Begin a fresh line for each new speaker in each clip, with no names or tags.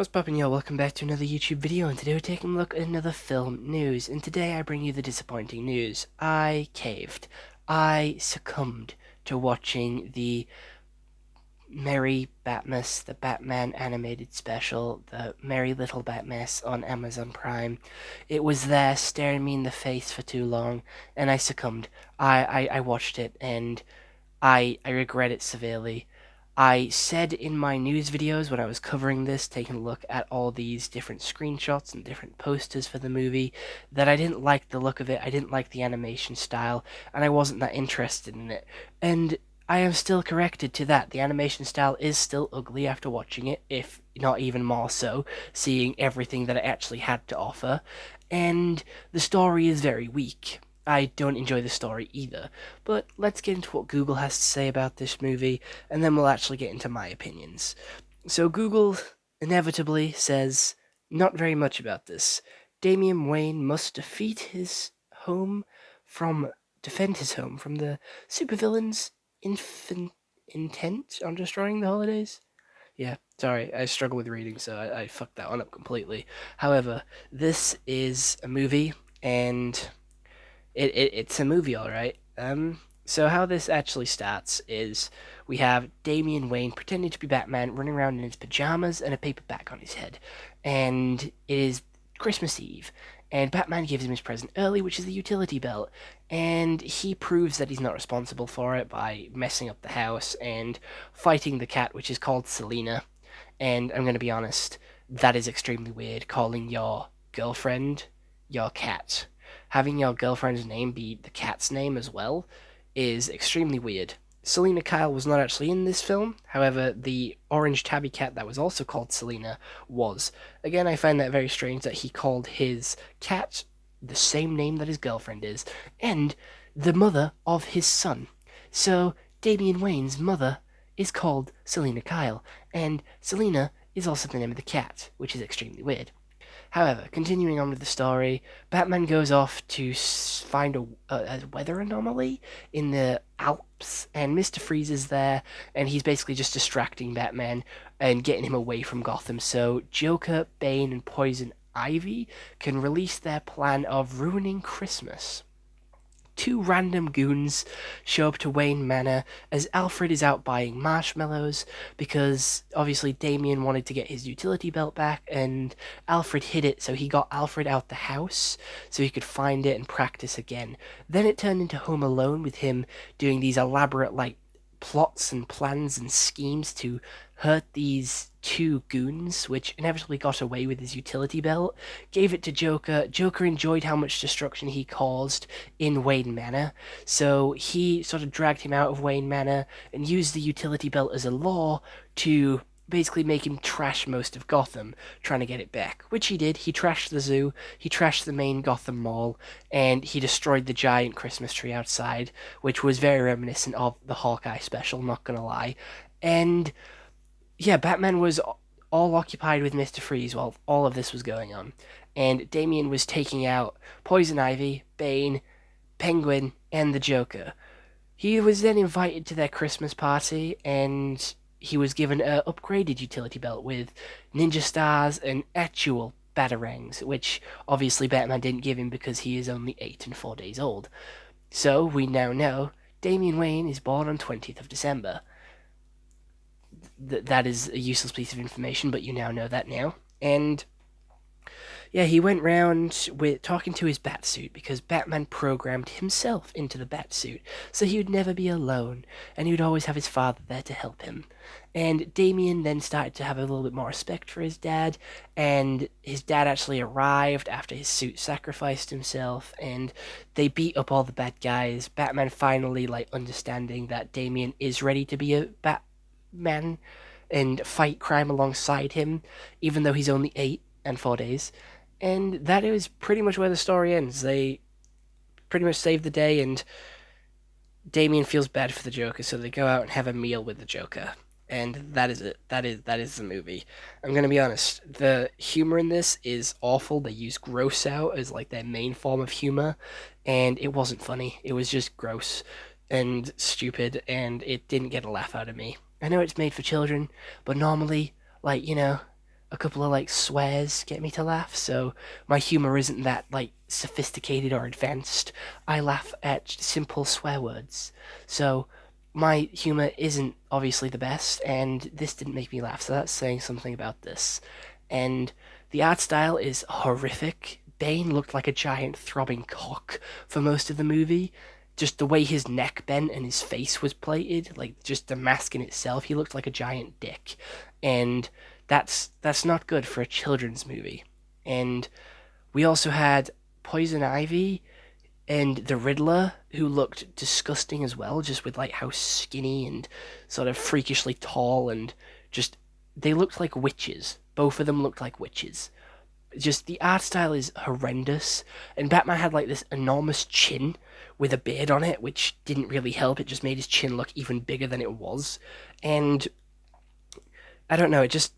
What's poppin', y'all? Welcome back to another YouTube video, and today we're taking a look at another film news. And today I bring you the disappointing news. I caved. I succumbed to watching the Merry Batmas, the Batman animated special, the Merry Little Batmas on Amazon Prime. It was there staring me in the face for too long, and I succumbed. I watched it, and I regret it severely. I said in my news videos when I was covering this, taking a look at all these different screenshots and different posters for the movie, that I didn't like the look of it, I didn't like the animation style, and I wasn't that interested in it. And I am still corrected to that. The animation style is still ugly after watching it, if not even more so, seeing everything that it actually had to offer. And the story is very weak. I don't enjoy the story either. But let's get into what Google has to say about this movie, and then we'll actually get into my opinions. So Google inevitably says not very much about this. Damian Wayne must defend his home from the supervillains' intent on destroying the holidays. Yeah, sorry, I struggle with reading, so I fucked that one up completely. However, this is a movie, and it's a movie, all right. So how this actually starts is we have Damian Wayne pretending to be Batman, running around in his pajamas and a paper bag on his head, and it is Christmas Eve. And Batman gives him his present early, which is the utility belt, and he proves that he's not responsible for it by messing up the house and fighting the cat, which is called Selina. And I'm going to be honest, that is extremely weird, calling your girlfriend your cat. Having your girlfriend's name be the cat's name as well is extremely weird. Selina Kyle was not actually in this film, however, the orange tabby cat that was also called Selina was. Again, I find that very strange that he called his cat the same name that his girlfriend is, and the mother of his son. So, Damian Wayne's mother is called Selina Kyle, and Selina is also the name of the cat, which is extremely weird. However, continuing on with the story, Batman goes off to find a weather anomaly in the Alps, and Mr. Freeze is there, and he's basically just distracting Batman and getting him away from Gotham so Joker, Bane, and Poison Ivy can release their plan of ruining Christmas. Two random goons show up to Wayne Manor as Alfred is out buying marshmallows because obviously Damian wanted to get his utility belt back and Alfred hid it, so he got Alfred out the house so he could find it and practice again. Then it turned into Home Alone with him doing these elaborate plots and plans and schemes to hurt these two goons, which inevitably got away with his utility belt, gave it to Joker. Joker enjoyed how much destruction he caused in Wayne Manor, so he sort of dragged him out of Wayne Manor and used the utility belt as a law to basically make him trash most of Gotham, trying to get it back. Which he did. He trashed the zoo, he trashed the main Gotham Mall, and he destroyed the giant Christmas tree outside, which was very reminiscent of the Hawkeye special, not gonna lie. And yeah, Batman was all occupied with Mr. Freeze while all of this was going on. And Damian was taking out Poison Ivy, Bane, Penguin, and the Joker. He was then invited to their Christmas party, and he was given an upgraded utility belt with ninja stars and actual batarangs, which obviously Batman didn't give him because he is only 8 and 4 days old. So we now know Damian Wayne is born on 20th of December. That is a useless piece of information, but you now know that now. And yeah, he went round with talking to his Batsuit because Batman programmed himself into the Batsuit, so he would never be alone, and he would always have his father there to help him. And Damian then started to have a little bit more respect for his dad, and his dad actually arrived after his suit sacrificed himself, and they beat up all the bad guys. Batman finally understanding that Damian is ready to be a Batman and fight crime alongside him, even though he's only 8 and 4 days. And that is pretty much where the story ends. They pretty much save the day, and Damian feels bad for the Joker, so they go out and have a meal with the Joker. And that is it. That is the movie. I'm gonna be honest. The humor in this is awful. They use gross out as their main form of humor, and it wasn't funny. It was just gross and stupid, and it didn't get a laugh out of me. I know it's made for children, but normally, a couple of like swears get me to laugh. So my humor isn't that like sophisticated or advanced. I laugh at simple swear words. So my humor isn't obviously the best, and this didn't make me laugh. So that's saying something about this. And the art style is horrific. Bane looked like a giant throbbing cock for most of the movie. Just the way his neck bent and his face was plated, like just the mask in itself, he looked like a giant dick. And that's not good for a children's movie. And we also had Poison Ivy and the Riddler, who looked disgusting as well, just with like how skinny and sort of freakishly tall, and just they looked like witches. Both of them looked like witches. Just the art style is horrendous, and Batman had like this enormous chin with a beard on it, which didn't really help. It just made his chin look even bigger than it was, and I don't know. It just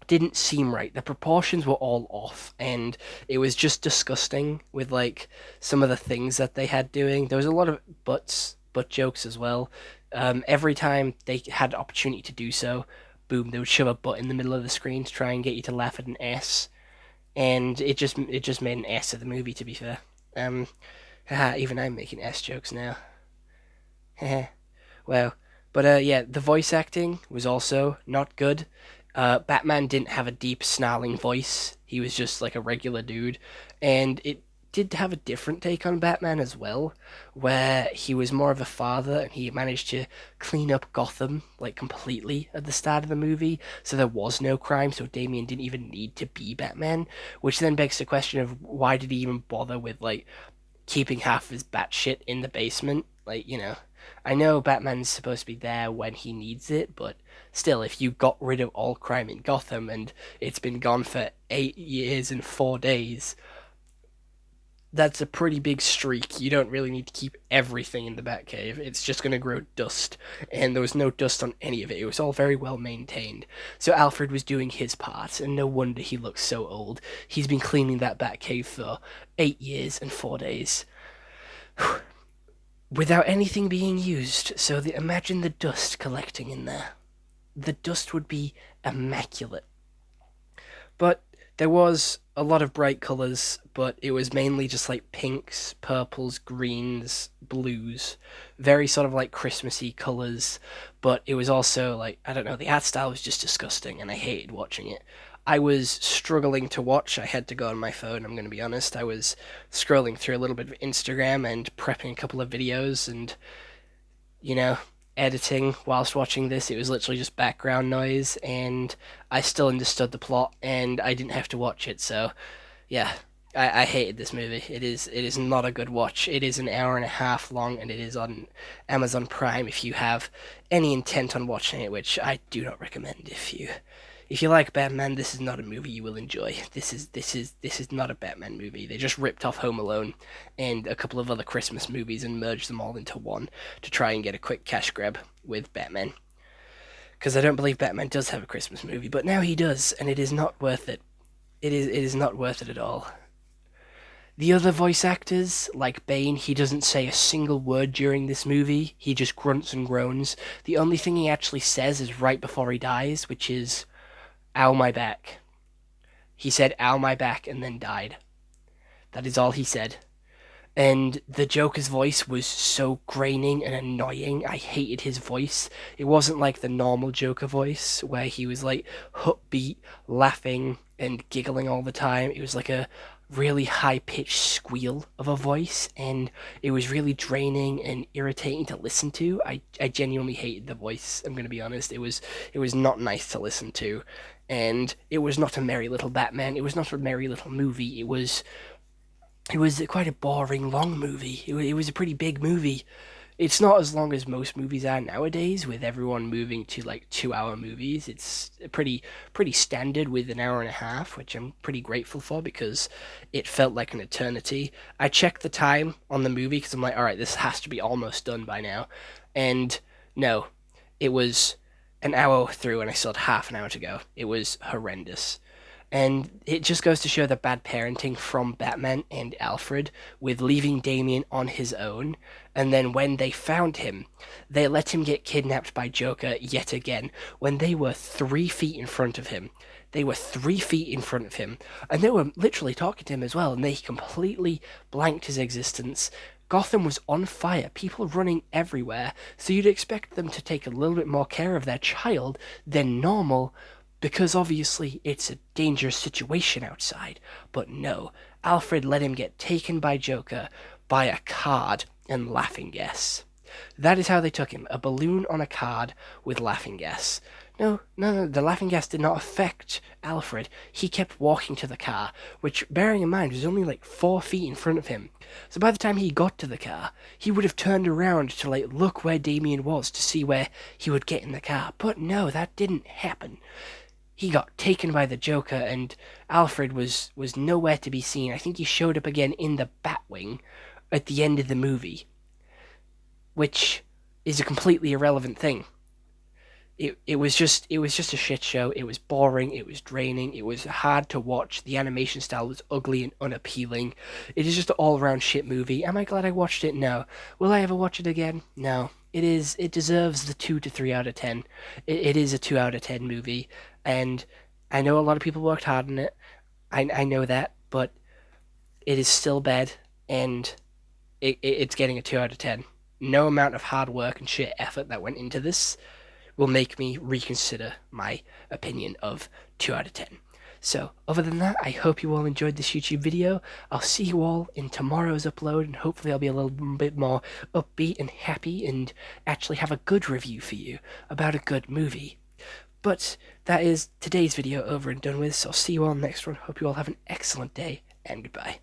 didn't seem right. The proportions were all off, and it was just disgusting with like some of the things that they had doing. There was a lot of butt jokes as well. Every time they had opportunity to do so, boom, they would shove a butt in the middle of the screen to try and get you to laugh at an S, and it just made an S of the movie. To be fair, even I'm making S jokes now. Well, but yeah, the voice acting was also not good. Batman didn't have a deep snarling voice. He was just like a regular dude, and it did have a different take on Batman as well, where he was more of a father and he managed to clean up Gotham like completely at the start of the movie, so there was no crime, so Damian didn't even need to be Batman, which then begs the question of why did he even bother with like keeping half of his bat shit in the basement. Like, I know Batman's supposed to be there when he needs it, but still, if you got rid of all crime in Gotham and it's been gone for 8 years and 4 days, that's a pretty big streak. You don't really need to keep everything in the Batcave. It's just going to grow dust, and there was no dust on any of it. It was all very well maintained. So Alfred was doing his part, and no wonder he looks so old. He's been cleaning that Batcave for 8 years and 4 days without anything being used. So imagine the dust collecting in there. The dust would be immaculate. But there was a lot of bright colors, but it was mainly just like pinks, purples, greens, blues, very sort of like Christmassy colors. But it was also like, I don't know, the art style was just disgusting, and I hated watching it. I was struggling to watch. I had to go on my phone, I'm going to be honest. I was scrolling through a little bit of Instagram and prepping a couple of videos, and you know, editing whilst watching this. It was literally just background noise, and I still understood the plot, and I didn't have to watch it. So, yeah, I hated this movie. It is not a good watch. It is an hour and a half long, and it is on Amazon Prime. If you have any intent on watching it, which I do not recommend, if you like Batman, this is not a movie you will enjoy. This is not a Batman movie. They just ripped off Home Alone and a couple of other Christmas movies and merged them all into one to try and get a quick cash grab with Batman. Because I don't believe Batman does have a Christmas movie, but now he does, and it is not worth it. It is not worth it at all. The other voice actors, like Bane, he doesn't say a single word during this movie. He just grunts and groans. The only thing he actually says is right before he dies, which is, "Ow, my back." He said, "Ow, my back," and then died. That is all he said. And the Joker's voice was so graining and annoying. I hated his voice. It wasn't like the normal Joker voice where he was like upbeat, laughing and giggling all the time. It was like a really high pitched squeal of a voice, and it was really draining and irritating to listen to. I genuinely hated the voice, I'm gonna be honest. It was not nice to listen to. And it was not a merry little Batman. It was not a merry little movie. It was quite a boring, long movie. It was a pretty big movie. It's not as long as most movies are nowadays, with everyone moving to like 2-hour movies. It's pretty standard with an hour and a half, which I'm pretty grateful for because it felt like an eternity. I checked the time on the movie because I'm like, all right, this has to be almost done by now, and no, it was an hour through, and I still had half an hour to go. It was horrendous. And it just goes to show the bad parenting from Batman and Alfred with leaving Damian on his own. And then when they found him, they let him get kidnapped by Joker yet again when they were 3 feet in front of him. They were 3 feet in front of him, and they were literally talking to him as well, and they completely blanked his existence. Gotham was on fire, people running everywhere, so you'd expect them to take a little bit more care of their child than normal, because obviously it's a dangerous situation outside. But no, Alfred let him get taken by Joker by a card and laughing gas. That is how they took him, a balloon on a card with laughing gas. No, no, no, the laughing gas did not affect Alfred. He kept walking to the car, which, bearing in mind, was only like 4 feet in front of him. So by the time he got to the car, he would have turned around to like look where Damien was to see where he would get in the car. But no, that didn't happen. He got taken by the Joker, and Alfred was nowhere to be seen. I think he showed up again in the Batwing at the end of the movie, which is a completely irrelevant thing. It was just a shit show. It was boring. It was draining. It was hard to watch. The animation style was ugly and unappealing. It is just an all around shit movie. Am I glad I watched it? No. Will I ever watch it again? No. It is. It deserves the 2 to 3 out of 10. It is a 2 out of 10 movie, and I know a lot of people worked hard on it. I know that, but it is still bad, and it's getting a 2 out of 10. No amount of hard work and sheer effort that went into this will make me reconsider my opinion of 2 out of 10. So, other than that, I hope you all enjoyed this YouTube video. I'll see you all in tomorrow's upload, and hopefully I'll be a little bit more upbeat and happy and actually have a good review for you about a good movie. But that is today's video over and done with, so I'll see you all next one. Hope you all have an excellent day, and goodbye.